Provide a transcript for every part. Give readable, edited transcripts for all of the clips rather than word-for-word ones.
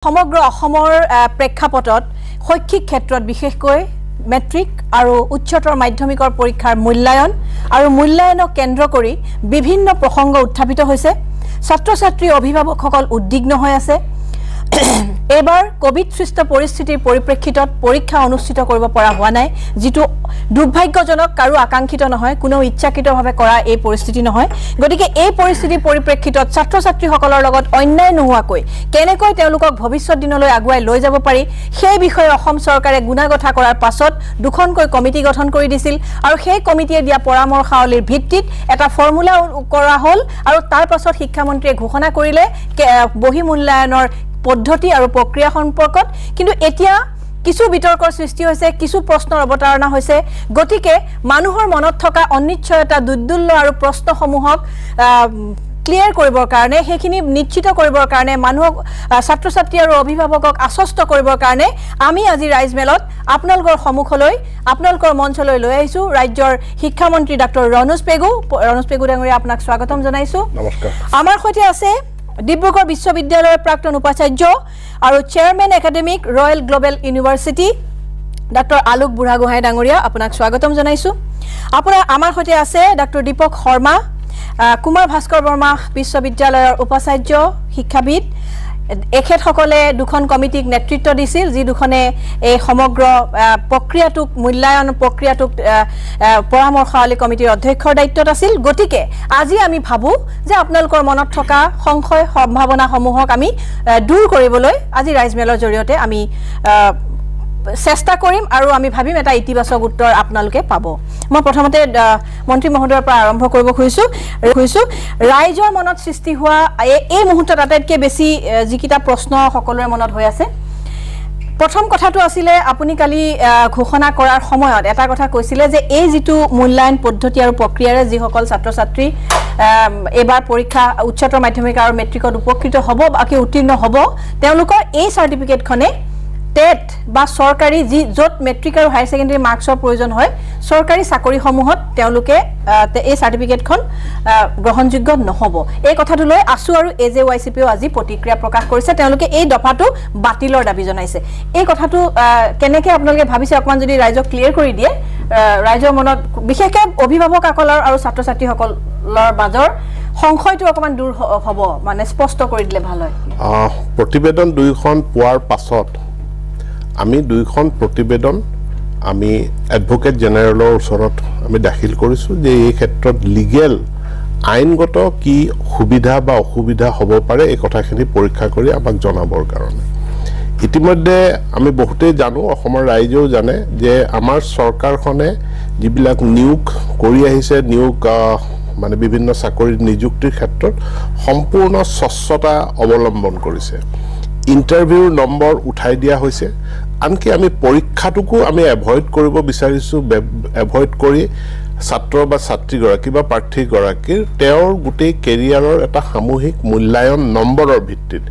সমগ্ৰ অসমৰ প্ৰেক্ষাপটত শৈক্ষিক ক্ষেত্ৰত বিশেষকৈ মেট্ৰিক আৰু উচ্চতৰ মাধ্যমিকৰ পৰীক্ষাৰ মূল্যায়ন আৰু মূল্যায়নক কেন্দ্ৰ কৰি বিভিন্ন প্ৰসংগ উত্থাপিত হৈছে ছাত্ৰ ছাত্ৰী অভিভাৱকসকল উদ্বিগ্ন হৈ আছে এবাৰ কোভিড সৃষ্ট পৰিস্থিতিৰ পৰিপ্ৰেক্ষিতত পৰীক্ষা অনুষ্ঠিত কৰিব পৰা হোৱা নাই যেটো দুৰ্ভাগ্যজনক আৰু আকাংক্ষিত নহয় কোনো ইচ্ছাকৃতভাৱে কৰা এই পৰিস্থিতি নহয় গতিকে এই পৰিস্থিতিৰ পৰিপ্ৰেক্ষিতত ছাত্ৰ ছাত্ৰীসকলৰ লগত অন্যায় নোহোৱাকৈ কেনেকৈ তেওঁলোকক ভৱিষ্যত দিনলৈ আগুৱাই লৈ যাব পাৰি সেই বিষয়ে অসম চৰকাৰে গুণাগঠা কৰাৰ পাছত দুখনকৈ কমিটি গঠন কৰি দিছিল আৰু সেই কমিটিয়ে দিয়া পৰামৰ্শাৱলীৰ ভিত্তিত এটা ফৰ্মুলা কৰা হ'ল আৰু তাৰ পাছত শিক্ষামন্ত্ৰীয়ে ঘোষণা কৰিলে বহি মূল্যায়নৰ পদ্ধতি আৰু প্ৰক্ৰিয়া সম্পৰ্কত কিন্তু এতিয়া কিছু বিতৰ্কৰ সৃষ্টি হৈছে কিছু প্ৰশ্নৰ অৱতাৰণা হৈছে গতিকে মানুহৰ মনত থকা অনিশ্চয়তা দুৰ্দুল্য আৰু প্ৰশ্নসমূহক ক্লিয়াৰ কৰিবৰ কাৰণে হেখিনি নিশ্চিত কৰিবৰ কাৰণে মানুহক ছাত্ৰ ছাত্ৰী আৰু অভিভাৱকক আশ্বস্ত কৰিবৰ কাৰণে আমি আজি ৰাইজমেলত আপোনালোকৰ সন্মুখলৈ আপোনালোকৰ মঞ্চলৈ লৈ আহিছো ৰাজ্যৰ শিক্ষামন্ত্ৰী ডক্টৰ ৰণোজ পেগু ডাঙৰীয়া আপোনাক স্বাগতম জনাইছো নমস্কাৰ আমাৰ সৈতে আছে ডিব্ৰুগড় বিশ্ববিদ্যালয়ৰ প্ৰাক্তন উপাচাৰ্য আৰু chairman academic royal global university doctor Alok Buragohain ডাঙৰীয়া আপোনাক স্বাগতম জনাইছো আপোনাৰ আমাৰ সৈতে আছে ডক্টৰ দীপক শৰ্মা কুমাৰ ভাস্কৰ বৰ্মা বিশ্ববিদ্যালয়ৰ উপাচাৰ্য শিক্ষাবিদ এখেতসকলে দুখন কমিটিক নেতৃত্ব দিছিল যি দুখনে এই সমগ্ৰ প্ৰক্ৰিয়াটোক মূল্যায়ন প্ৰক্ৰিয়াটোক পৰামৰ্শাৱলী কমিটিৰ অধ্যক্ষৰ দায়িত্বত আছিল গতিকে আজি আমি ভাবো যে আপোনালোকৰ মনত থকা সংশয় সম্ভাৱনাসমূহক আমি দূৰ কৰিবলৈ আজি ৰাইজমেলৰ জৰিয়তে আমি চেষ্টা কৰিম আৰু আমি ভাবিম এটা ইতিবাচক উত্তৰ আপোনালোকে পাব মই প্ৰথমতে মন্ত্ৰী মহোদয়ৰ পৰা আৰম্ভ কৰিব খুজিছো ৰাইজৰ মনত সৃষ্টি হোৱা এই মুহূৰ্তত আটাইতকৈ বেছি যিকিটা প্ৰশ্ন সকলোৰে মনত হৈ আছে প্ৰথম কথাটো আছিলে আপুনি কালি ঘোষণা কৰাৰ সময়ত এটা কথা কৈছিলে যে এই যেটো মূল্যায়ন পদ্ধতি আৰু প্ৰক্ৰিয়াৰে যিসকল ছাত্ৰ ছাত্ৰী এবাৰ পৰীক্ষা উচ্চতৰ মাধ্যমিক আৰু মেট্ৰিকত উপকৃত হ'ব বাকি উত্তীৰ্ণ হ'ব তেওঁলোকৰ এই সাৰ্টিফিকেটখনে টেট বা সৰকাৰি যি যত মেট্ৰিক আৰু হায়াৰ সেকেন্ডাৰী মাৰ্কছৰ প্ৰয়োজন হয় সৰকাৰি চাকৰিসমূহত তেওঁলোকে এই সাৰ্টিফিকেটখন গ্ৰহণযোগ্য নহব এই কথাটো লৈ আসু আৰু এজেৱাইচিপিও আজি প্ৰতিক্ৰিয়া প্ৰকাশ কৰিছে তেওঁলোকে এই দফাটো বাতিলৰ দাবী জনাইছে এই কথাটো কেনেকৈ আপোনালোকে ভাবিছে অকমান যদি ৰাইজক ক্লিয়াৰ কৰি দিয়ে ৰাইজৰ মনত বিশেষকৈ অভিভাৱকসকলৰ আৰু ছাত্ৰ ছাত্ৰীসকলৰ মাজৰ সংশয়টো অকমান দূৰ হ'ব মানে স্পষ্ট কৰি দিলে ভাল হয় প্ৰতিবেদন দুইখন পোৱাৰ পাছত আমি দুইখন প্ৰতিবেদন আমি এডভোকেট জেনেৰেলৰ ওচৰত আমি দাখিল কৰিছো যে এই ক্ষেত্ৰত লিগেল আইনগত কি সুবিধা বা অসুবিধা হ'ব পাৰে এই কথাখিনি পৰীক্ষা কৰি আমাক জনাবৰ কাৰণে ইতিমধ্যে আমি বহুতেই জানো অসমৰ ৰাইজেও জানে যে আমাৰ চৰকাৰখনে যিবিলাক নিয়োগ কৰি আহিছে নিয়োগ মানে বিভিন্ন চাকৰিৰ নিযুক্তিৰ ক্ষেত্ৰত সম্পূৰ্ণ স্বচ্ছতা অৱলম্বন কৰিছে ইন্টাৰভিউৰ নম্বৰ উঠাই দিয়া হৈছে আনকি আমি পৰীক্ষাটোকো আমি এভয়েড কৰিব বিচাৰিছো এভয়েড কৰি ছাত্ৰ বা ছাত্ৰীগৰাকী বা প্ৰাৰ্থীগৰাকীৰ তেওঁৰ গোটেই কেৰিয়াৰৰ এটা সামূহিক মূল্যায়ন নম্বৰৰ ভিত্তিত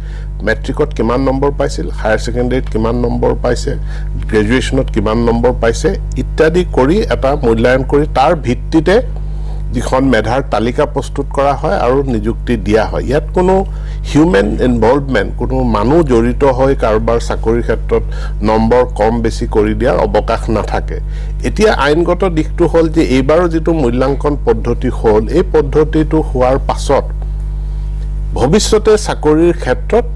মেট্ৰিকত কিমান নম্বৰ পাইছিল হায়াৰ সেকেন্ডাৰীত কিমান নম্বৰ পাইছে গ্ৰেজুৱেশ্যনত কিমান নম্বৰ পাইছে ইত্যাদি কৰি এটা মূল্যায়ন কৰি তাৰ ভিত্তিতে যিখন মেধাৰ তালিকা প্ৰস্তুত কৰা হয় আৰু নিযুক্তি দিয়া হয় ইয়াত কোনো হিউম্যান ইনভলভমেন্ট কোনো মানুহ জড়িত হৈ কাৰোবাৰ চাকৰিৰ ক্ষেত্ৰত নম্বৰ কম বেছি কৰি দিয়াৰ অৱকাশ নাথাকে এতিয়া আইনগত দিশটো হ'ল যে এইবাৰৰ যেটো মূল্যাঙ্কন পদ্ধতি হ'ল এই পদ্ধতিটো হোৱাৰ পাছত ভৱিষ্যতে চাকৰিৰ ক্ষেত্ৰত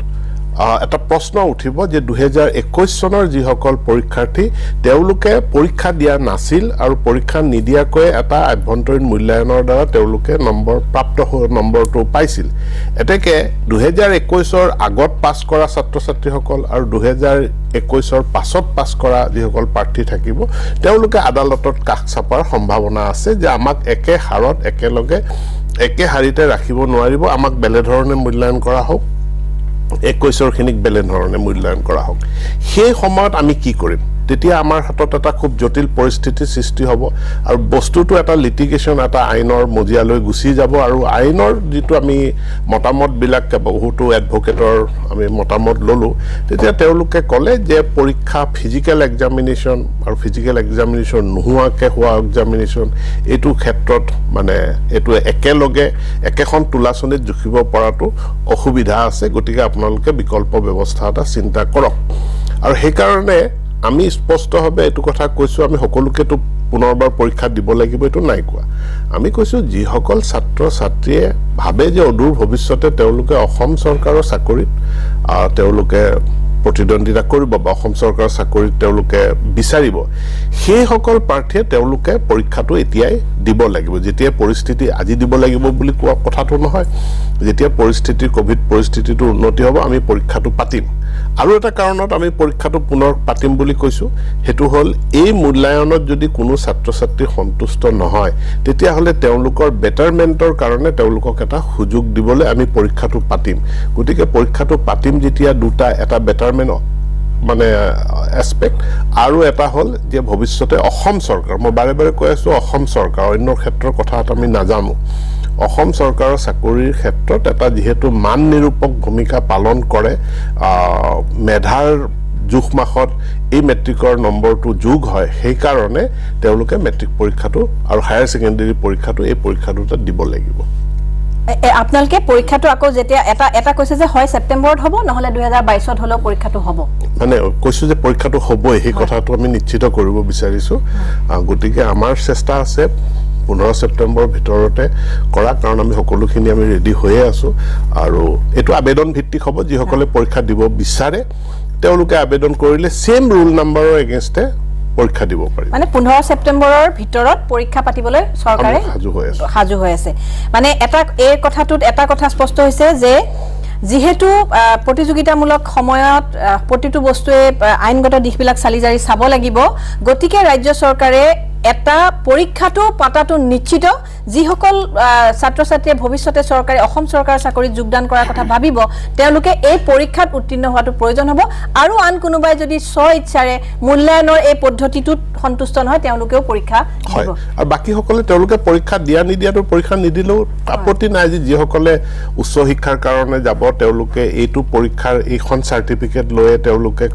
এটা প্ৰশ্ন উঠিব যে 2021 চনৰ যিসকল পৰীক্ষাৰ্থী তেওঁলোকে পৰীক্ষা দিয়া নাছিল আৰু পৰীক্ষা নিদিয়াকৈ এটা আভ্যন্তৰীণ মূল্যায়নৰ দ্বাৰা তেওঁলোকে নম্বৰ প্ৰাপ্ত নম্বৰটো পাইছিল এতেকে 2021 ৰ আগত পাছ কৰা ছাত্ৰ ছাত্ৰীসকল আৰু 2021 ৰ পাছত পাছ কৰা যিসকল প্ৰাৰ্থী থাকিব তেওঁলোকে আদালতত কাষ চাপাৰ সম্ভাৱনা আছে যে আমাক একে হাৰত একেলগে একে হাৰিতে ৰাখিব নোৱাৰিব আমাক বেলে ধৰণে মূল্যায়ন কৰা হোক 21 খিনিক বেলে ধৰণে মূল্যায়ন কৰা হোক সেই সময়ত আমি কি কৰিম তেতিয়া আমাৰ হাতত এটা খুব জটিল পৰিস্থিতিৰ সৃষ্টি হ'ব আৰু বস্তুটো এটা লিটিগেশ্যন এটা আইনৰ মজিয়ালৈ গুচি যাব আৰু আইনৰ যিটো আমি মতামতবিলাক বহুতো এডভোকেটৰ আমি মতামত ল'লো তেতিয়া তেওঁলোকে ক'লে যে পৰীক্ষা ফিজিকেল এক্সামিনেশ্যন আৰু ফিজিকেল এক্সামিনেশ্যন নোহোৱাকৈ হোৱা এক্সামিনেশ্যন এইটো ক্ষেত্ৰত মানে এইটো একেলগে একেখন তোলাচনীত জুখিব পৰাটো অসুবিধা আছে গতিকে আপোনালোকে বিকল্প ব্যৱস্থা এটা চিন্তা কৰক আৰু সেইকাৰণে আমি স্পষ্টভাৱে এইটো কথা কৈছোঁ আমি সকলোকেতো পুনৰবাৰ পৰীক্ষা দিব লাগিব এইটো নাই কোৱা আমি কৈছোঁ যিসকল ছাত্ৰ ছাত্ৰীয়ে ভাবে যে অদূৰ ভৱিষ্যতে তেওঁলোকে অসম চৰকাৰৰ চাকৰিত তেওঁলোকে প্ৰতিদ্বন্দ্বিতা কৰিব বা অসম চৰকাৰৰ চাকৰিত তেওঁলোকে বিচাৰিব সেইসকল প্ৰাৰ্থীয়ে তেওঁলোকে পৰীক্ষাটো এতিয়াই দিব লাগিব যেতিয়া পৰিস্থিতি আজি দিব লাগিব বুলি কোৱা কথাটো নহয় যেতিয়া পৰিস্থিতি কোভিড পৰিস্থিতিটো উন্নতি হ'ব আমি পৰীক্ষাটো পাতিম আৰু এটা কাৰণত আমি পৰীক্ষাটো পুনৰ পাতিম বুলি কৈছোঁ হেতু হ'ল এই মূল্যায়নত যদি কোনো ছাত্ৰ ছাত্ৰী সন্তুষ্ট নহয় তেতিয়াহ'লে তেওঁলোকৰ বেটাৰমেণ্টৰ কাৰণে তেওঁলোকক এটা সুযোগ দিবলৈ আমি পৰীক্ষাটো পাতিম গতিকে পৰীক্ষাটো পাতিম যেতিয়া দুটা এটা বেটাৰমেণ্ট মানে এছপেক্ট আৰু এটা হ'ল যে ভৱিষ্যতে অসম চৰকাৰ মই বাৰে বাৰে কৈ আছোঁ অসম চৰকাৰ অন্য ক্ষেত্ৰৰ কথা এটা আমি নাজানো অসম চৰকাৰৰ চাকৰিৰ ক্ষেত্ৰত এটা যিহেতু মান নিৰূপক ভূমিকা পালন কৰে মেধাৰ জোখমাখত এই মেট্ৰিকৰ নম্বৰটো যোগ হয় সেইকাৰণে তেওঁলোকে মেট্ৰিক পৰীক্ষাটো আৰু হায়াৰ ছেকেণ্ডেৰী পৰীক্ষাটো এই পৰীক্ষাটোতে দিব লাগিব আপোনালোকে পৰীক্ষাটো আকৌ যেতিয়া এটা কৈছে যে হয় ছেপ্টেম্বৰত হ'ব নহলে 2022ত হলেও পৰীক্ষাটো হ'ব মানে কৈছো যে পৰীক্ষাটো হ'বই সেই কথাটো আমি নিশ্চিত কৰিব বিচাৰিছো গতিকে আমাৰ চেষ্টা আছে 15 ছেপ্টেম্বৰৰ ভিতৰতে কৰা কাৰণ আমি সকলোখিনি আমি ৰেডি হৈয়ে আছো আৰু এটো আবেদন ভিত্তিক হ'ব যিসকলে পৰীক্ষা দিব বিচাৰে তেওঁলোকে আবেদন কৰিলে সেম ৰুল নম্বৰৰ এগেইনষ্টে পৰীক্ষা দিব পাৰি মানে 15 ছেপ্টেম্বৰৰ ভিতৰত পৰীক্ষা পাতিবলৈ চৰকাৰে হাজু হৈ আছে মানে এই কথাটোত এটা কথা স্পষ্ট হৈছে যে যেহেতু প্ৰতিযোগিতামূলক সময়ত প্ৰতিটো বস্তুৱে আইনগত দিশবিলাক চালি জাৰি চাব লাগিব গতিকে ৰাজ্য চৰকাৰে এটা পৰীক্ষাটো পাতাটো নিশ্চিত যিসকল ছাত্ৰ ছাত্ৰীয়ে ভৱিষ্যতে চৰকাৰে অসম চৰকাৰৰ চাকৰিত যোগদান কৰাৰ কথা ভাবিব তেওঁলোকে এই পৰীক্ষাত উত্তীৰ্ণ হোৱাটো প্ৰয়োজন হ'ব আৰু আন কোনোবাই যদি ইচ্ছাৰে মূল্যায়নৰ এই পদ্ধতিটোত সন্তুষ্ট নহয় তেওঁলোকেও পৰীক্ষা দিব আৰু বাকি সকলে তেওঁলোকে পৰীক্ষা দিয়া নিদিয়াটো পৰীক্ষা নিদিলেও আপত্তি নাই যে যিসকলে উচ্চ শিক্ষাৰ কাৰণে যাব তেওঁলোকে এইটো পৰীক্ষাৰ এইখন চাৰ্টিফিকেট লৈ তেওঁলোকে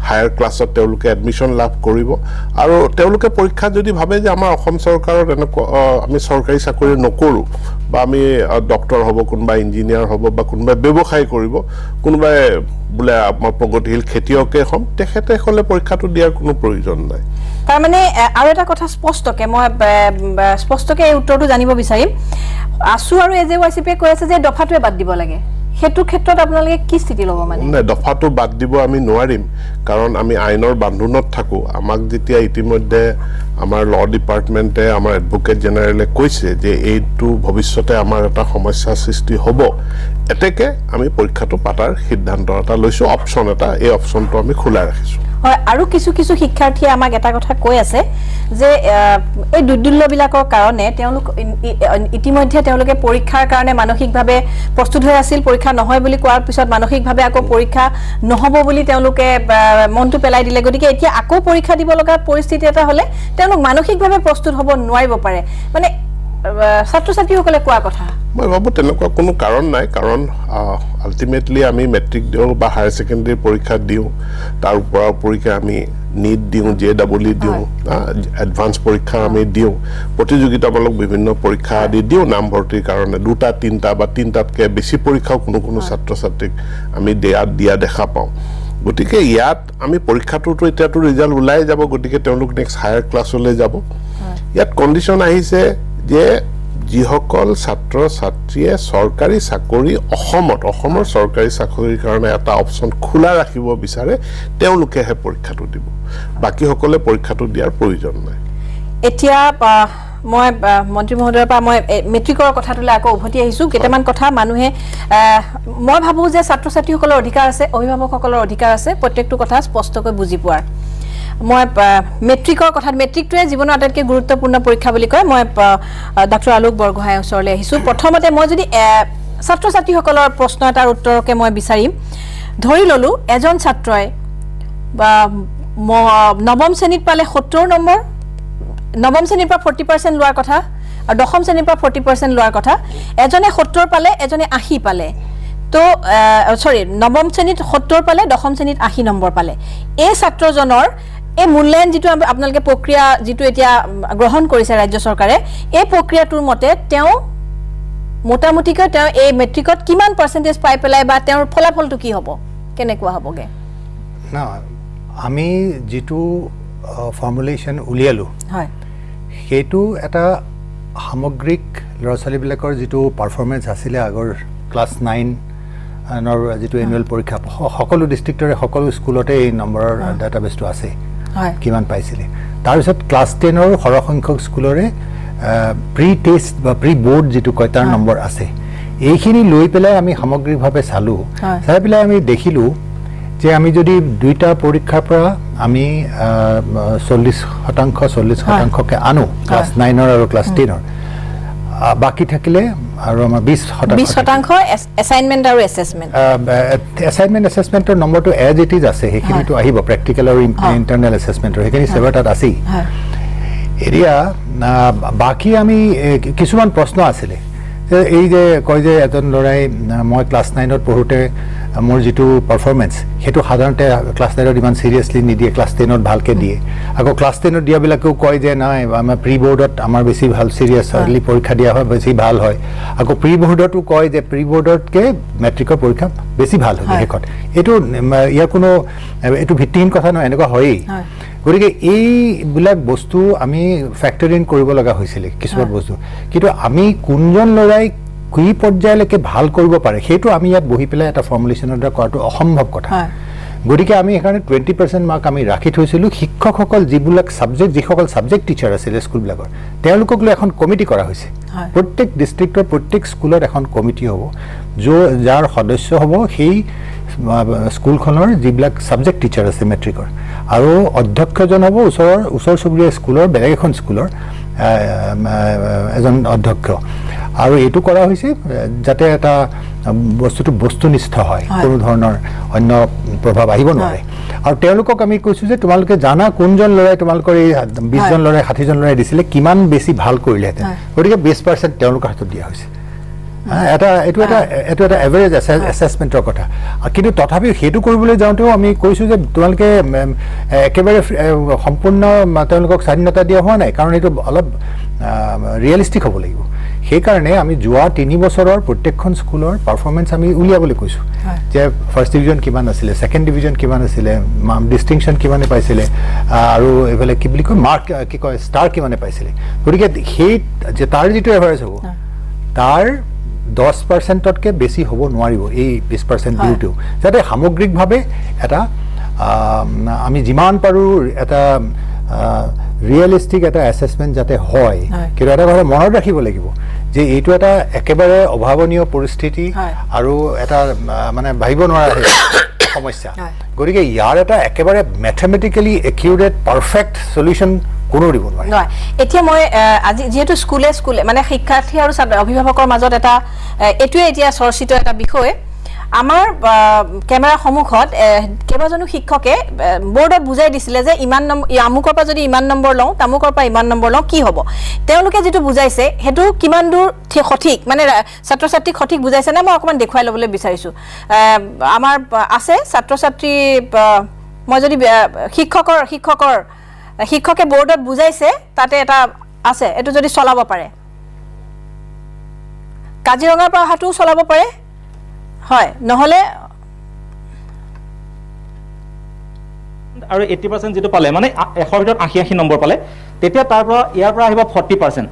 হায়াৰ ক্লাছত তেওঁলোকে এডমিশন লাভ কৰিব আৰু তেওঁলোকে পৰীক্ষা যদি ভাবে যে আমাৰ অসম চৰকাৰৰ আমি চৰকাৰী চাকৰি নকৰো বা আমি ডক্টৰ হ'ব কোনবা ইঞ্জিনিয়াৰ হ'ব বা কোনবা ব্যৱসায় কৰিব কোনবা বুলে আমাৰ প্ৰগতিশীল খেতিয়কে হম তেখেতে হলে পৰীক্ষাটো দিয়াৰ কোনো প্ৰয়োজন নাই তাৰ মানে আৰু এটা কথা স্পষ্টকে মই স্পষ্টকে এই উত্তৰটো জানিব বিচাৰিম আসু আৰু এজেৱাইচিপি কৈ আছে যে দফাটোৱে বাদ দিব লাগে হেতু ক্ষেত্ৰত আপোনালোকে কি স্থিতি ল'ব মানে না দফাটো বাদ দিব আমি নোৱাৰিম কাৰণ আমি আইনৰ বান্ধোনত থাকো আমাক যেতিয়া ইতিমধ্যে আমাৰ ল ডিপাৰ্টমেণ্টে আমাৰ এডভোকেট জেনেৰেলে কৈছে যে এইটো ভৱিষ্যতে আমাৰ এটা সমস্যা সৃষ্টি হ'ব এতেকে আমি পৰীক্ষাটো পাতাৰ সিদ্ধান্ত এটা লৈছো অপচন এটা এই অপচনটো আমি খোলা ৰাখিছো হয় আৰু কিছু শিক্ষাৰ্থীয়ে আমাক এটা কথা কৈ আছে যে এই দুৰ্দুল্যবিলাকৰ কাৰণে তেওঁলোক ইতিমধ্যে তেওঁলোকে পৰীক্ষাৰ কাৰণে মানসিকভাৱে প্ৰস্তুত হৈ আছিল পৰীক্ষা নহয় বুলি কোৱাৰ পিছত মানসিকভাৱে আকৌ পৰীক্ষা নহব বুলি তেওঁলোকে মনটো পেলাই দিলে গতিকে এতিয়া আকৌ পৰীক্ষা দিব লগা পৰিস্থিতি এটা হলে তেওঁলোক মানসিকভাৱে প্ৰস্তুত হ'ব নোৱাৰিব পাৰে মানে ছাত্ৰ ছাত্ৰীসকলে কোৱা কথা মই ভাবো তেনেকুৱা কোনো কাৰণ নাই কাৰণ আলটিমেটলি আমি মেট্ৰিক দিও বা হায়াৰ সেকেন্ডাৰী পৰীক্ষা দিও তাৰ পৰীক্ষা আমি নিট দিও জেডব্লিউ দিও এডভান্স পৰীক্ষা আমি দিও প্ৰতিযোগিতামূলক বিভিন্ন পৰীক্ষা আদি দিও নামভৰ্তিৰ কাৰণে দুটা তিনটা বা তিনটাতকে বেছি পৰীক্ষাও কোনো ছাত্ৰ ছাত্ৰীক আমি দিয়া দেখা পাওঁ গতিকে ইয়াত আমি পৰীক্ষাটোতো এতিয়াটো ৰিজাল্ট ওলাই যাব গতিকে তেওঁলোক নেক্সট হায়াৰ ক্লাছলৈ যাব ইয়াত কন্ডিশন আহিছে যে যিসকল ছাত্ৰ ছাত্ৰীয়ে চৰকাৰী চাকৰি অসমৰ চৰকাৰী চাকৰিৰ কাৰণে এটা অপচন খোলা ৰাখিব বিচাৰে তেওঁলোকেহে পৰীক্ষাটো দিব বাকি সকলে পৰীক্ষাটো দিয়াৰ প্ৰয়োজন নাই এতিয়া মই মন্ত্ৰী মহোদয়ৰ পৰা মই মেট্ৰিকৰ কথাটোলৈ আকৌ উভতি আহিছো কেইটামান কথা মানুহে মই ভাবো যে ছাত্ৰ ছাত্ৰীসকলৰ অধিকাৰ আছে অভিভাৱকসকলৰ অধিকাৰ আছে প্ৰত্যেকটো কথা স্পষ্টকৈ বুজি পোৱাৰ মই মেট্ৰিকৰ কথা মেট্ৰিকটোৱে জীৱনৰ আটাইতকৈ গুৰুত্বপূৰ্ণ পৰীক্ষা বুলি কয় মই ডক্টৰ আলোক বৰগোহাঁইৰ ওচৰলৈ আহিছো প্ৰথমতে মই যদি ছাত্ৰ ছাত্ৰীসকলৰ প্ৰশ্ন এটাৰ উত্তৰকে মই বিচাৰিম ধৰি ললো এজন ছাত্ৰই বা নৱম শ্ৰেণীত পালে 70 নম্বৰ, নৱম শ্ৰেণীৰ পৰা 40% লোৱাৰ কথা আৰু দশম শ্ৰেণীৰ পৰা 40% লোৱাৰ কথা, এজনে 70 পালে এজনে 80 পালে, তো নৱম শ্ৰেণীত 70 পালে দশম শ্ৰেণীত 80 নম্বৰ পালে। এই ছাত্ৰজনৰ এই মূল্যায়ন যিটো আপোনালোকে প্ৰক্ৰিয়া যিটো এতিয়া গ্ৰহণ কৰিছে ৰাজ্য চৰকাৰে, এই প্ৰক্ৰিয়াটোৰ মতে তেওঁ মোটামুটিকৈ তেওঁ এই মেট্ৰিকত কিমান পাৰ্চেণ্টেজ পাই পেলাই বা তেওঁৰ ফলাফলটো কি হ'ব, কেনেকুৱা হ'বগে? না আমি যিটো ফৰ্মুলেশ্যন উলিয়ালোঁ হয়, সেইটো এটা সামগ্ৰিক ল'ৰা ছোৱালীবিলাকৰ যিটো পাৰফৰ্মেঞ্চ আছিলে আগৰ ক্লাছ 9ৰ যিটো এনুৱেল পৰীক্ষা, সকলো ডিষ্ট্ৰিক্টৰে সকলো স্কুলতে এই নম্বৰৰ ডাটাবেছটো আছে কিমান পাইছিলে। তাৰপিছত ক্লাছ 10ৰ সৰহসংখ্যক স্কুলৰে প্ৰি টেষ্ট বা প্ৰি বৰ্ড যিটো কয় তাৰ নম্বৰ আছে। এইখিনি লৈ পেলাই আমি সামগ্ৰিকভাৱে চালোঁ, চাই পেলাই আমি দেখিলোঁ যে আমি যদি দুইটা পৰীক্ষাৰ পৰা আমি 40%কে আনো ক্লাছ 9ৰ আৰু ক্লাছ 10ৰ, বাকী থাকিলে আৰু আমাৰ 20% এছাইনমেণ্ট আৰু এছেছমেণ্ট। এছাইনমেণ্ট এছেছমেণ্টৰ নম্বৰটো এজ ইট ইজ আছে, সেইখিনিতো আহিব প্ৰেক্টিকেল আৰু ইণ্টাৰনেল এছেছমেণ্টৰ, সেইখিনি চেবাৰ তাত আছেই। এতিয়া বাকী আমি কিছুমান প্ৰশ্ন আছিলে, এই যে কয় যে এজন ল'ৰাই মই ক্লাছ 9ত পঢ়োঁতে মোৰ যিটো পাৰফৰ্মেঞ্চ সেইটো সাধাৰণতে ক্লাছ 9ত ইমান চিৰিয়াছলি নিদিয়ে, ক্লাছ 10ত ভালকৈ দিয়ে। আকৌ ক্লাছ 10ত দিয়াবিলাকেও কয় যে নাই আমাৰ প্ৰি বৰ্ডত আমাৰ বেছি ভাল চিৰিয়াছলি পৰীক্ষা দিয়া হয়, বেছি ভাল হয়। আকৌ প্ৰি বৰ্ডতো কয় যে প্ৰি বৰ্ডতকৈ মেট্ৰিকৰ পৰীক্ষা বেছি ভাল হয় শেষত। এইটো ইয়াৰ কোনো এইটো ভিত্তিহীন কথা নহয়, এনেকুৱা হয়েই। গতিকে এইবিলাক বস্তু আমি ফেক্টৰ ইন কৰিব লগা হৈছিলে কিছুমান বস্তু, কিন্তু আমি কোনজন ল'ৰাই কি পৰ্যায়লৈকে ভাল কৰিব পাৰে সেইটো আমি ইয়াত বহি পেলাই এটা ফৰ্মুলেশ্যনৰ দ্বাৰা কৰাটো অসম্ভৱ কথা। গতিকে আমি সেইকাৰণে 20% মাৰ্ক আমি ৰাখি থৈছিলোঁ। শিক্ষকসকল যিসকল ছাবজেক্ট টিচাৰ আছিলে স্কুলবিলাকৰ, তেওঁলোকক লৈ এখন কমিটি কৰা হৈছে। প্ৰত্যেক ডিষ্ট্ৰিক্টৰ প্ৰত্যেক স্কুলত এখন কমিটি হ'ব, যাৰ সদস্য হ'ব সেই স্কুলখনৰ যিবিলাক ছাবজেক্ট টিচাৰ আছে মেট্ৰিকৰ, আৰু অধ্যক্ষজন হ'ব ওচৰ চুবুৰীয়া স্কুলৰ বেলেগ এখন স্কুলৰ এজন অধ্যক্ষ। আৰু এইটো কৰা হৈছে যাতে এটা বস্তুটো বস্তুনিষ্ঠ হয়, কোনো ধৰণৰ অন্য প্ৰভাৱ আহিব নোৱাৰে। আৰু তেওঁলোকক আমি কৈছোঁ যে তোমালোকে জানা কোনজন ল'ৰাই তোমালোকৰ এই 20জন ল'ৰাই 60জন ল'ৰাই দিছিলে কিমান বেছি ভাল কৰিলেহেঁতেন, গতিকে 20% তেওঁলোকৰ হাতত দিয়া হৈছে। এইটো এটা এভাৰেজ এছেছমেণ্টৰ কথা। কিন্তু তথাপিও সেইটো কৰিবলৈ যাওঁতেও আমি কৈছোঁ যে তোমালোকে একেবাৰে সম্পূৰ্ণ তেওঁলোকক স্বাধীনতা দিয়া হোৱা নাই, কাৰণ এইটো অলপ ৰিয়েলিষ্টিক হ'ব লাগিব। সেইকাৰণে আমি যোৱা 3 বছৰৰ প্ৰত্যেকখন স্কুলৰ পাৰফৰ্মেঞ্চ আমি উলিয়াবলৈ কৈছোঁ, যে ফাৰ্ষ্ট ডিভিজন কিমান আছিলে, ছেকেণ্ড ডিভিজন কিমান আছিলে, ডিষ্টিংশ্যন কিমানে পাইছিলে, আৰু এইফালে কি বুলি কয় মাৰ্ক কি কয় ষ্টাৰ কিমানে পাইছিলে। গতিকে সেই যে তাৰ যিটো এভাৰেজ হ'ব তাৰ 10%তকৈ বেছি হ'ব নোৱাৰিব এই 20% দিওঁতেও, যাতে সামগ্ৰিকভাৱে এটা আমি যিমান পাৰোঁ এটা ৰিয়েলিষ্টিক এটা এছেছমেণ্ট যাতে হয়। কিন্তু এটা কথা মনত ৰাখিব লাগিব যে এইটো এটা একেবাৰে অভাৱনীয় পৰিস্থিতি আৰু এটা মানে ভাবিব নোৱাৰা সমস্যা। গতিকে ইয়াৰ এটা একেবাৰে মেথমেটিকেলি একিউৰেট পাৰফেক্ট সলিউশ্যন কোনো দিব নোৱাৰে। এতিয়া মই আজি যিহেতু স্কুলে মানে শিক্ষাৰ্থী আৰু অভিভাৱকৰ মাজত এটা এইটোৱে এতিয়া চৰ্চিত এটা বিষয়, আমাৰ কেমেৰাৰ সন্মুখত কেইবাজনো শিক্ষকে বৰ্ডত বুজাই দিছিলে যে ইমান নম্বৰ আমুকৰ পৰা যদি ইমান নম্বৰ লওঁ, তামুকৰ পৰা ইমান নম্বৰ লওঁ কি হ'ব। তেওঁলোকে যিটো বুজাইছে সেইটো কিমান দূৰ সঠিক, মানে ছাত্ৰ ছাত্ৰীক সঠিক বুজাইছে নে, মই অকণমান দেখুৱাই ল'বলৈ বিচাৰিছোঁ। আমাৰ আছে ছাত্ৰ ছাত্ৰী, মই যদি শিক্ষকে বৰ্ডত বুজাইছে তাতে এটা আছে, এইটো যদি চলাব পাৰে, কাজিৰঙাৰ পৰা অহাটোও চলাব পাৰে, হয়, নহ'লে আৰু 80% যিটো পালে মানে 100ৰ ভিতৰত 80 নম্বৰ পালে, তেতিয়া ইয়াৰ পৰা আহিব 40%,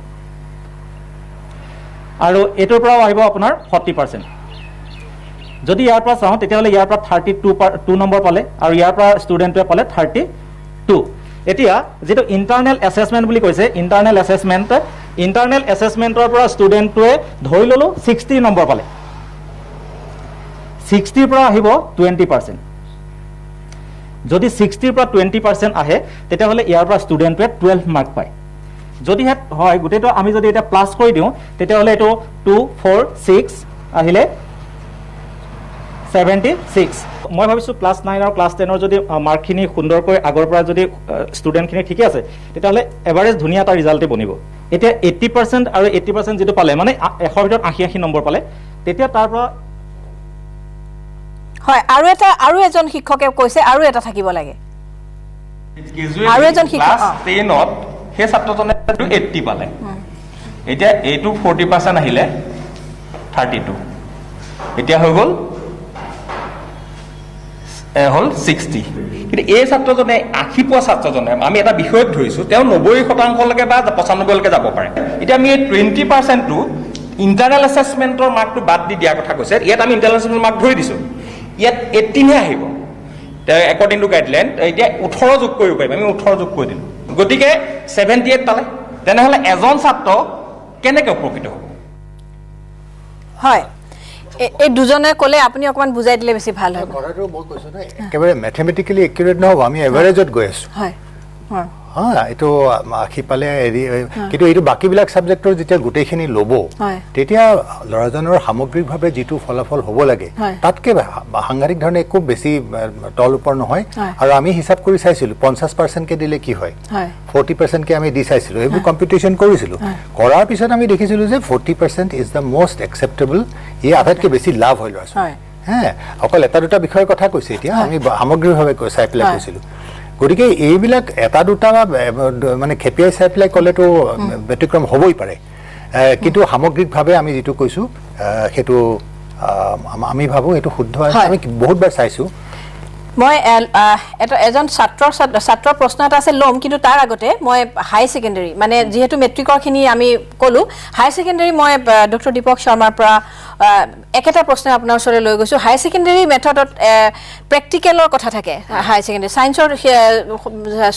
আৰু এইটোৰ পৰাও আহিব আপোনাৰ 40%। যদি ইয়াৰ পৰা চাওঁ তেতিয়াহ'লে ইয়াৰ পৰা 32 নম্বৰ পালে, আৰু ইয়াৰ পৰা ষ্টুডেণ্টটোৱে পালে 32। এতিয়া যেটো ইণ্টাৰনেল এছেছমেণ্ট বুলি কৈছে, ইণ্টাৰনেল এছেছমেণ্টৰ পৰা ষ্টুডেণ্টটোৱে ধৰি ল'লোঁ 60 নম্বৰ পালে, 60ৰ পৰা আহিব 20%। যদি 60ৰ পৰা 20% আহে তেতিয়াহ'লে ইয়াৰ পৰা ষ্টুডেণ্টটোৱে 12 মাৰ্ক পায়। যদিহে হয় গোটেইটো আমি যদি এটা প্লাছ কৰি দিওঁ তেতিয়াহ'লে এইটো 2 4 6 আহিলে 76 মই ভাবিছোঁ ক্লাছ 9 আৰু ক্লাছ 10 যদি মাৰ্কখিনি সুন্দৰকৈ আগৰ পৰা যদি ষ্টুডেণ্টখিনি ঠিকে আছে তেতিয়াহ'লে এভাৰেজ ধুনীয়া এটা ৰিজাল্টে বনিব এতিয়া 80% আৰু 80% যিটো পালে মানে 100 ভিতৰত 80 নম্বৰ পালে তেতিয়া তাৰ পৰা হয় আৰু এজন শিক্ষকে কৈছে আৰু এটা থাকিব লাগে আৰু এজন শিক্ষক ক্লাছ 10ত সেই ছাত্ৰজনে 80 পালে এতিয়া এইটো 40% আহিলে 32 এতিয়া হৈ গ'ল 60 কিন্তু এই ছাত্ৰজনে 80 পোৱা ছাত্ৰজনে আমি এটা বিষয়ত ধৰিছোঁ তেওঁ 90% বা 95% যাব পাৰে এতিয়া আমি 20%টো ইণ্টাৰনেল এছেছমেণ্টৰ মাৰ্কটো বাদ দি দিয়াৰ কথা কৈছে ইয়াত আমি ইণ্টাৰনেল এছেছমেণ্ট মাৰ্ক ধৰি দিছোঁ ইয়াত 18 হে আহিব একৰ্ডিং টু গাইডলাইন এতিয়া 18 যোগ কৰিব পাৰিম আমি 18 যোগ কৰি দিলোঁ গতিকে 78 পালে তেনেহ'লে এজন ছাত্ৰ কেনেকৈ উপকৃত হ'ব হয় এই দুজনে ক'লে আপুনি অকমান বুজাই দিলে বেছি ভাল হ'ব কথাটো মই কৈছোঁ ন একেবাৰে মেথমেটিকেলি একিউৰেট নহ'ব আমি এভাৰেজত গৈ আছোঁ হয় এইটো 80 পালে হেৰি কিন্তু এইটো বাকীবিলাক ছাবজেক্টৰ যেতিয়া গোটেইখিনি ল'ব তেতিয়া ল'ৰাজনৰ সামগ্ৰিকভাৱে যিটো ফলাফল হ'ব লাগে তাতকৈ সাংঘাতিক ধৰণে একো বেছি তল ওপৰ নহয় আৰু আমি হিচাপ কৰি চাইছিলোঁ 50%কে দিলে কি হয় 40%কে আমি দি চাইছিলোঁ এইবোৰ কম্পিটিশ্যন কৰিছিলোঁ কৰাৰ পিছত আমি দেখিছিলোঁ যে 40% ইজ দ্য মষ্ট একচেপ্টেবল ই আটাইতকৈ বেছি লাভ হয় ল'ৰা ছোৱালী অকল এটা দুটা বিষয়ৰ কথা কৈছে এতিয়া আমি সামগ্ৰিকভাৱে চাই পেলাই কৈছিলোঁ গতিকে এইবিলাক এটা দুটা মানে খেপিয়াই চাই পেলাই ক'লেতো ব্যতিক্ৰম হ'বই পাৰে কিন্তু সামগ্ৰিকভাৱে আমি যিটো কৈছোঁ সেইটো আমি ভাবোঁ এইটো শুদ্ধ আমি বহুতবাৰ চাইছোঁ মই এজন ছাত্ৰৰ প্ৰশ্ন এটা আছে ল'ম কিন্তু তাৰ আগতে মই হাই ছেকেণ্ডেৰী মানে যিহেতু মেট্ৰিকৰখিনি আমি ক'লোঁ হাই ছেকেণ্ডেৰী মই ডক্টৰ দীপক শৰ্মাৰ পৰা একেটা প্ৰশ্ন আপোনাৰ ওচৰলৈ লৈ গৈছোঁ হাই ছেকেণ্ডেৰী মেথডত প্ৰেক্টিকেলৰ কথা থাকে হাই ছেকেণ্ডেৰী ছায়েন্সৰ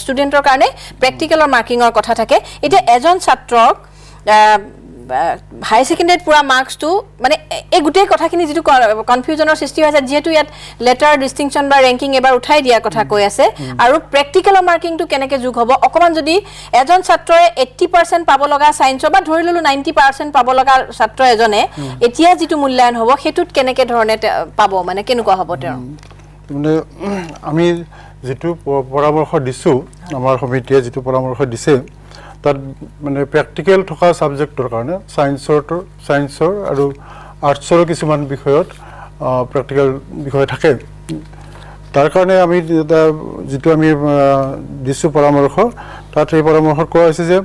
ষ্টুডেণ্টৰ কাৰণে প্ৰেক্টিকেলৰ মাৰ্কিঙৰ কথা থাকে এতিয়া এজন ছাত্ৰক হাই ছেকেণ্ডেৰীত পুৰা মাৰ্কছটো মানে এই গোটেই কথাখিনি যিটো কনফিউজনৰ সৃষ্টি হৈছে যিহেতু ইয়াত লেটাৰ ডিষ্টিংশ্যন বা ৰেংকিং এবাৰ উঠাই দিয়াৰ কথা কৈ আছে আৰু প্ৰেক্টিকেলৰ মাৰ্কিংটো কেনেকৈ যোগ হ'ব অকণমান যদি এজন ছাত্ৰই 80% পাব লগা ছায়েন্সৰ বা ধৰি ল'লোঁ 90% পাব লগা ছাত্ৰ এজনে এতিয়া যিটো মূল্যায়ন হ'ব সেইটোত কেনেকৈ ধৰণে পাব মানে কেনেকুৱা হ'ব তেওঁ মানে আমি যিটো পৰামৰ্শ দিছোঁ আমাৰ সমিতিয়ে যিটো পৰামৰ্শ দিছে তাত মানে প্ৰেক্টিকেল থকা ছাবজেক্টৰ কাৰণে ছায়েন্সৰ আৰু আৰ্টছৰ কিছুমান বিষয়ত প্ৰেক্টিকেল বিষয় থাকে তাৰ কাৰণে আমি যিটো আমি দিছোঁ পৰামৰ্শ তাত সেই পৰামৰ্শত কোৱা হৈছে যে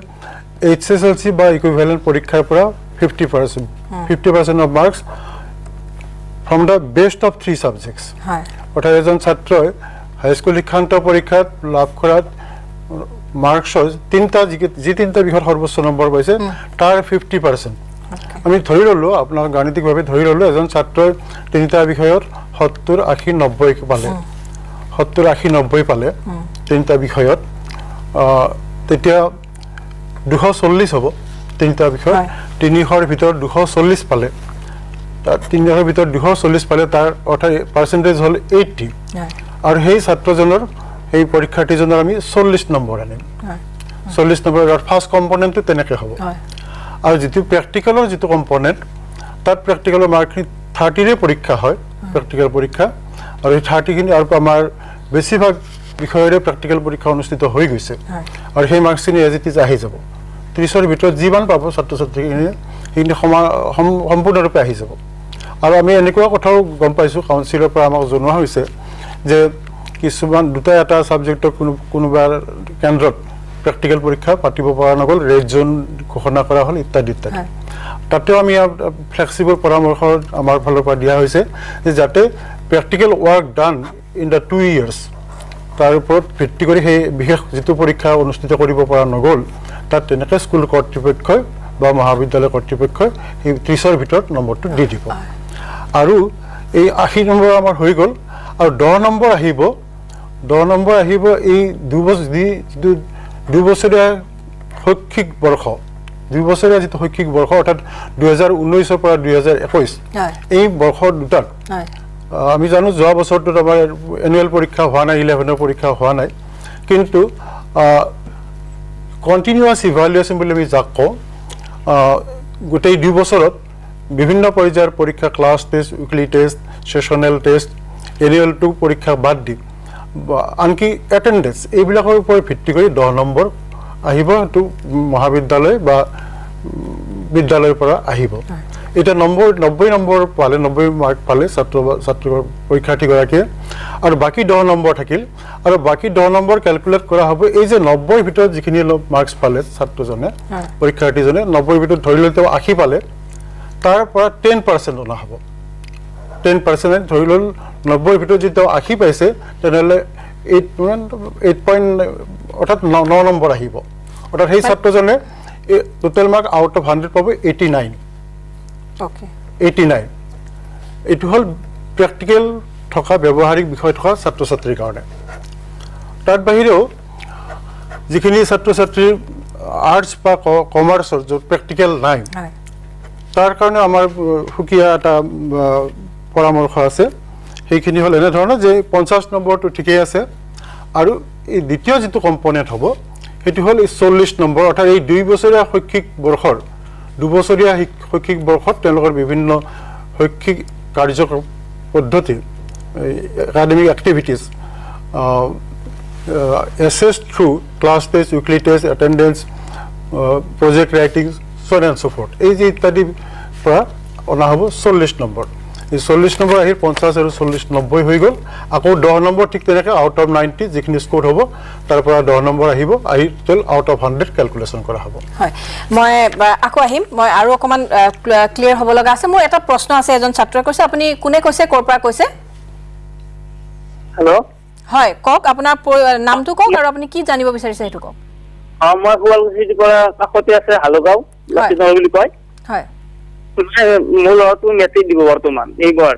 HSLC বা ইকুইভেলেণ্ট পৰীক্ষাৰ পৰা 50% of marks from the best of 3 subjects অৰ্থাৎ এজন ছাত্ৰই হাইস্কুল শিক্ষান্ত পৰীক্ষাত লাভ কৰাত মাৰ্কছৰ যি তিনিটা বিষয়ত সৰ্বোচ্চ নম্বৰ পাইছে তাৰ 50% আমি ধৰি ল'লোঁ আপোনাৰ গাণিতিকভাৱে ধৰি ল'লোঁ এজন ছাত্ৰই তিনিটা বিষয়ত 70, 80, 90 পালে 70, 80, 90 পালে তিনিটা বিষয়ত তেতিয়া 240 হ'ব তিনিটা বিষয়ত 300ৰ ভিতৰত 240 পালে তাৰ 300ৰ ভিতৰত 240 পালে তাৰ অৰ্থাৎ পাৰ্চেণ্টেজ হ'ল 80 আৰু সেই ছাত্ৰজনৰ এই পৰীক্ষাৰ্থীজনৰ আমি 40 নম্বৰ আনিম 40 নম্বৰ ফাৰ্ষ্ট কম্পনেণ্টটো তেনেকৈ হ'ব আৰু যিটো প্ৰেক্টিকেলৰ যিটো কম্পনেণ্ট তাত প্ৰেক্টিকেলৰ মাৰ্কখিনি 30ৰে পৰীক্ষা হয় প্ৰেক্টিকেল পৰীক্ষা আৰু এই 30খিনি আৰু আমাৰ বেছিভাগ বিষয়ৰে প্ৰেক্টিকেল পৰীক্ষা অনুষ্ঠিত হৈ গৈছে আৰু সেই মাৰ্কছখিনি এজ ইট ইজ আহি যাব 30ৰ ভিতৰত যিমান পাব ছাত্ৰ ছাত্ৰীখিনিয়ে সেইখিনি সম্পূৰ্ণৰূপে আহি যাব আৰু আমি এনেকুৱা কথাও গম পাইছোঁ কাউন্সিলৰ পৰা আমাক জনোৱা হৈছে যে কিছুমান দুটা এটা ছাবজেক্টৰ কোনোবা কেন্দ্ৰত প্ৰেক্টিকেল পৰীক্ষা পাতিব পৰা নগ'ল ৰেড জোন ঘোষণা কৰা হ'ল ইত্যাদি তাতেও আমি ফ্লেক্সিবল পৰামৰ্শ আমাৰ ফালৰ পৰা দিয়া হৈছে যে যাতে practical work done in the 2 years তাৰ ওপৰত ভিত্তি কৰি সেই বিশেষ যিটো পৰীক্ষা অনুষ্ঠিত কৰিব পৰা নগ'ল তাত তেনেকৈ স্কুল কৰ্তৃপক্ষই বা মহাবিদ্যালয় কৰ্তৃপক্ষই সেই 30ৰ ভিতৰত নম্বৰটো দি দিব আৰু এই 80 নম্বৰ আমাৰ হৈ গ'ল আৰু 10 নম্বৰ আহিব এই যিটো 2 বছৰীয়া শৈক্ষিক বৰ্ষ 2 বছৰীয়া যিটো শৈক্ষিক বৰ্ষ অৰ্থাৎ 2019ৰ পৰা 2021 এই বৰ্ষ দুটাত আমি জানো যোৱা বছৰটোত আমাৰ এনুৱেল পৰীক্ষা হোৱা নাই 11ৰ পৰীক্ষা হোৱা নাই কিন্তু কণ্টিনিউৱাছ ইভালুৱেশ্যন বুলি আমি যাক কওঁ গোটেই 2 বছৰত বিভিন্ন পৰ্যায়ৰ পৰীক্ষা class test weekly test sessional test annual 2 পৰীক্ষা বাদ দি আনকি এটেন্ডেন্স এইবিলাকৰ ওপৰত ভিত্তি কৰি 10 নম্বৰ আহিব তো মহাবিদ্যালয় বা বিদ্যালয়ৰ পৰা আহিব এটা নম্বৰ 90 নম্বৰ পালে 90 মাৰ্ক পালে ছাত্ৰ পৰীক্ষাৰ্থীগৰাকীয়ে আৰু বাকি 10 নম্বৰ থাকিল আৰু বাকি 10 নম্বৰ ক্যালকুলেট কৰা হ'ব এই যে 90 ভিতৰত যিখিনি মাৰ্কস পালে ছাত্ৰজনে পৰীক্ষাৰ্থীজনে 90 ভিতৰত ধৰিলে তেওঁ 80 পালে তাৰ পৰা 10% অনা হ'ব 10% ধৰিলে 90 ভিতৰত যদি তেওঁ 80 পাইছে তেনেহলে 8 অৰ্থাৎ 9 নম্বৰ আহিব অৰ্থাৎ সেই ছাত্ৰজনে টোটাল মাৰ্ক আউট অফ 100 পাব 89 ওকে 89 এটো হল প্ৰ্যাকটিক্যাল থকা ব্যৱহাৰিক বিষয় থকা ছাত্ৰ ছাত্ৰীৰ কাৰণে তাৰ বাহিৰেও যিখিনি ছাত্ৰ ছাত্ৰী আৰ্টছ বা কমাৰ্চৰ য'ত প্ৰ্যাকটিক্যাল নাই তাৰ কাৰণে আমাৰ সুকিয়া এটা পৰামৰ্শ আছে সেইখিনি হল এনে ধৰণৰ যে 50 নম্বৰটো ঠিকই আছে আৰু এই দ্বিতীয় যেটো কম্পোনেন্ট হ'ব হেতু হল 40 নম্বৰ অৰ্থাৎ এই 2 বছৰীয়া শৈক্ষিক বৰ্ষৰ 2 বছৰীয়া শৈক্ষিক বৰ্ষত তেওঁলোকৰ বিভিন্ন শৈক্ষিক কাৰ্যক্ৰম পদ্ধতি academic activities assessed through class test weekly test attendance project writing so on and so forth এই যে ইত্যাদি পৰা অনা হ'ব 40 নম্বৰ এই 40 নম্বৰ আহিৰ 50 আৰু 40 90 হৈ গল আকৌ 10 নম্বৰ ঠিক তেনেকৈ আউট অফ 90 যিখিনি স্কোৰ হ'ব তাৰ পৰা 10 নম্বৰ আহিব আহি টোটাল আউট অফ 100 ক্যালকুলেশন কৰা হ'ব হয় মই আকৌ আহিম মই আৰু অকমান ক্লিয়াৰ হ'ব লগা আছে মোৰ এটা প্ৰশ্ন আছে এজন ছাত্ৰই কৈছে আপুনি কোনে কৈছে কৰ পৰা কৈছে হেল্ল' হয় কক আপোনাৰ নামটো কক আৰু আপুনি কি জানিব বিচাৰিছে হেতু কক মই শুৱালকুছিৰ পৰা কাষতে আছে হালগাঁও লাচিতৰ বুলি কয় হয় মোৰ ল'ৰাটো মেট্ৰিক দিব বৰ্তমান এইবাৰ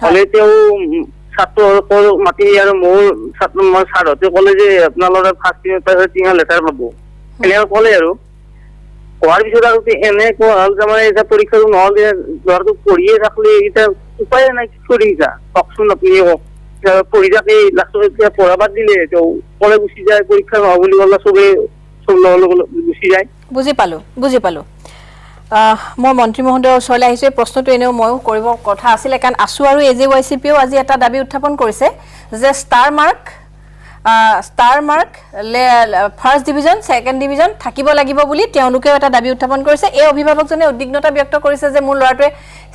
হলে তেওঁ ছাত্ৰৰ মাতি আৰু মোৰ ছাৰহঁতে ক'লে যে আপোনাৰ ল'ৰা ফাৰ্ষ্ট ইউনিট 3 লেটাৰ পাব এনেকৈ ক'লে আৰু কোৱাৰ পিছত আৰু এনে কোৱা হ'ল যে মানে এটা পৰীক্ষাটো নহ'লে ল'ৰাটো পঢ়িয়ে থাকলে এটা উপায় নাই কি কৰি যা কওকচোন আপুনি পঢ়ি থাকে লাষ্টত পঢ়া বাদ দিলে তেওঁ কলে গুচি যায় পৰীক্ষা নহ'ব বুলি ক'লে চব গুচি যায় বুজি পালো মই মন্ত্ৰী মহোদয়ৰ ওচৰলৈ আহিছো এই প্ৰশ্নটো এনেও ময়ো কৰিব কথা আছিলে কাৰণ আছু আৰু এজেৱাইচিপিও আজি এটা দাবী উত্থাপন কৰিছে যে star mark first division second division থাকিব লাগিব বুলি তেওঁলোকেও এটা দাবী উত্থাপন কৰিছে এই অভিভাৱকজনে উদ্বিগ্নতা ব্যক্ত কৰিছে যে মোৰ ল'ৰাটোৱে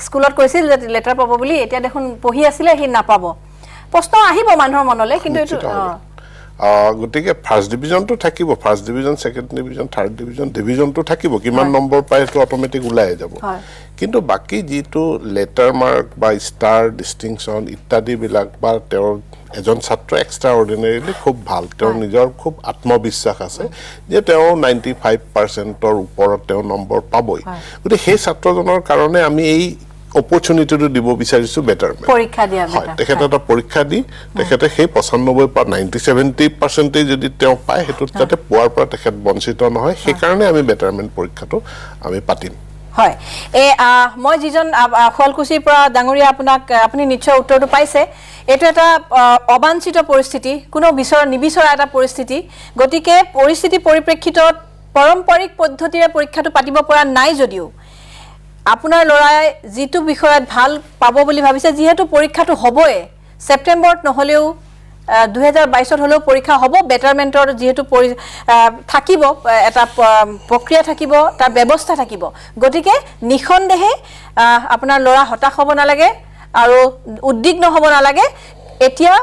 স্কুলত কৈছিল যে লেটাৰ পাব বুলি এতিয়া দেখোন পঢ়ি আছিলে সি নাপাব প্ৰশ্ন আহিব মানুহৰ মনলৈ কিন্তু এইটো গতিকে ফাৰ্ষ্ট ডিভিজনটো থাকিব first division second division third ডিভিজনটো থাকিব কিমান নম্বৰ পায় সেইটো অটোমেটিক ওলাই যাব কিন্তু বাকি যেটো লেটাৰ মাৰ্ক বা ষ্টাৰ ডিস্টিংশন ইত্যাদি বিলাক বা তেওঁৰ এজন ছাত্ৰ এক্সট্ৰা অৰ্ডিনাৰিলি খুব ভাল তেওঁৰ নিজৰ খুব আত্মবিশ্বাস আছে যে তেওঁ 95%ৰ ওপৰত তেওঁ নম্বৰ পাবই গতিকে সেই ছাত্ৰজনৰ কাৰণে আমি এই opportunity to দিব বিচাৰিছো বেটাৰমেন্ট পৰীক্ষা দিয়া বেটাৰ তেখেতে এটা পৰীক্ষা দি তেখেতে সেই 95 পৰা 90-70% যদি তেওঁ পায় হেতু তাতে পোৱাৰ পৰা তেখেত বঞ্চিত নহয় সেই কাৰণে আমি বেটাৰমেন্ট পৰীক্ষাটো আমি পাতিম হয় মই যিজন শুৱালকুছিৰ পৰা ডাঙৰীয়া আপুনি নিশ্চয় উত্তৰটো পাইছে এটো এটা অবাঞ্ছিত পৰিস্থিতি কোনো নিবিচৰা এটা পৰিস্থিতি গতিকে পৰিস্থিতি পৰিপ্ৰেক্ষিতত পাৰম্পৰিক পদ্ধতিৰে পৰীক্ষাটো পাতিব পৰা নাই যদিও আপোনাৰ লৰাই যেটো বিষয়ত ভাল পাব বুলি ভাবিছে যেহেতু পৰীক্ষাটো হ'বই সেপ্টেম্বৰত নহলেও 2022 হলেও পৰীক্ষা হ'ব বেটাৰমেন্টৰ যেহেতু থাকিব এটা প্ৰক্ৰিয়া থাকিব তাৰ ব্যৱস্থা থাকিব গতিকে নিখন্দেহে আপোনাৰ লৰা হতাশ হ'ব নালাগে আৰু উদ্বিগ্ন হ'ব নালাগে এতিয়া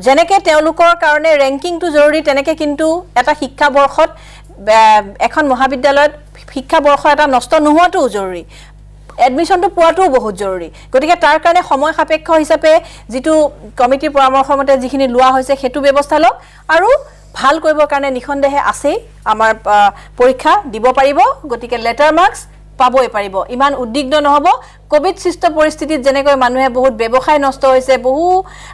যেনেকে তেওঁলোকৰ কাৰণে ৰেংকিংটো জৰুৰী তেনেকে কিন্তু এটা শিক্ষা বৰ্ষত এখন মহাবিদ্যালয়ত শিক্ষা বৰ্ষ এটা নষ্ট নোহোৱাটো জৰুৰী এডমিশনটো পোৱাটো বহুত জৰুৰী গতিকে তাৰ কাৰণে সময় সাপেক্ষ হিচাপে যেটো কমিটিৰ পৰামৰ্শ মতে যিখিনি লোৱা হৈছে হেতু ব্যৱস্থা লওক আৰু ভাল কৰিবৰ কাৰণে নিখন্দেহে আছে আমাৰ পৰীক্ষা দিব পাৰিব গতিকে লেটাৰ মাৰ্কস পাবই পাৰিব ইমান উদ্বিগ্ন নহব কোভিড সৃষ্ট পৰিস্থিতিত যেনেকৈ মানুহে বহুত ব্যৱসায় নষ্ট হৈছে বহু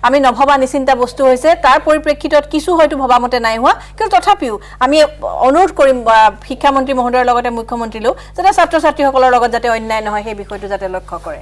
আমি নভবা নিচিন্তা বস্তু হৈছে তাৰ পৰিপ্ৰেক্ষিতত কিছু হয়তো ভবামতে নাই হোৱা কিন্তু তথাপিও আমি অনুৰোধ কৰিম শিক্ষা মন্ত্ৰী মহোদয়ৰ লগতে মুখ্যমন্ত্ৰীলৈ যাতে ছাত্ৰ ছাত্ৰীসকলৰ লগত যাতে অন্যায় নহয় সেই বিষয়টো যাতে লক্ষ্য কৰে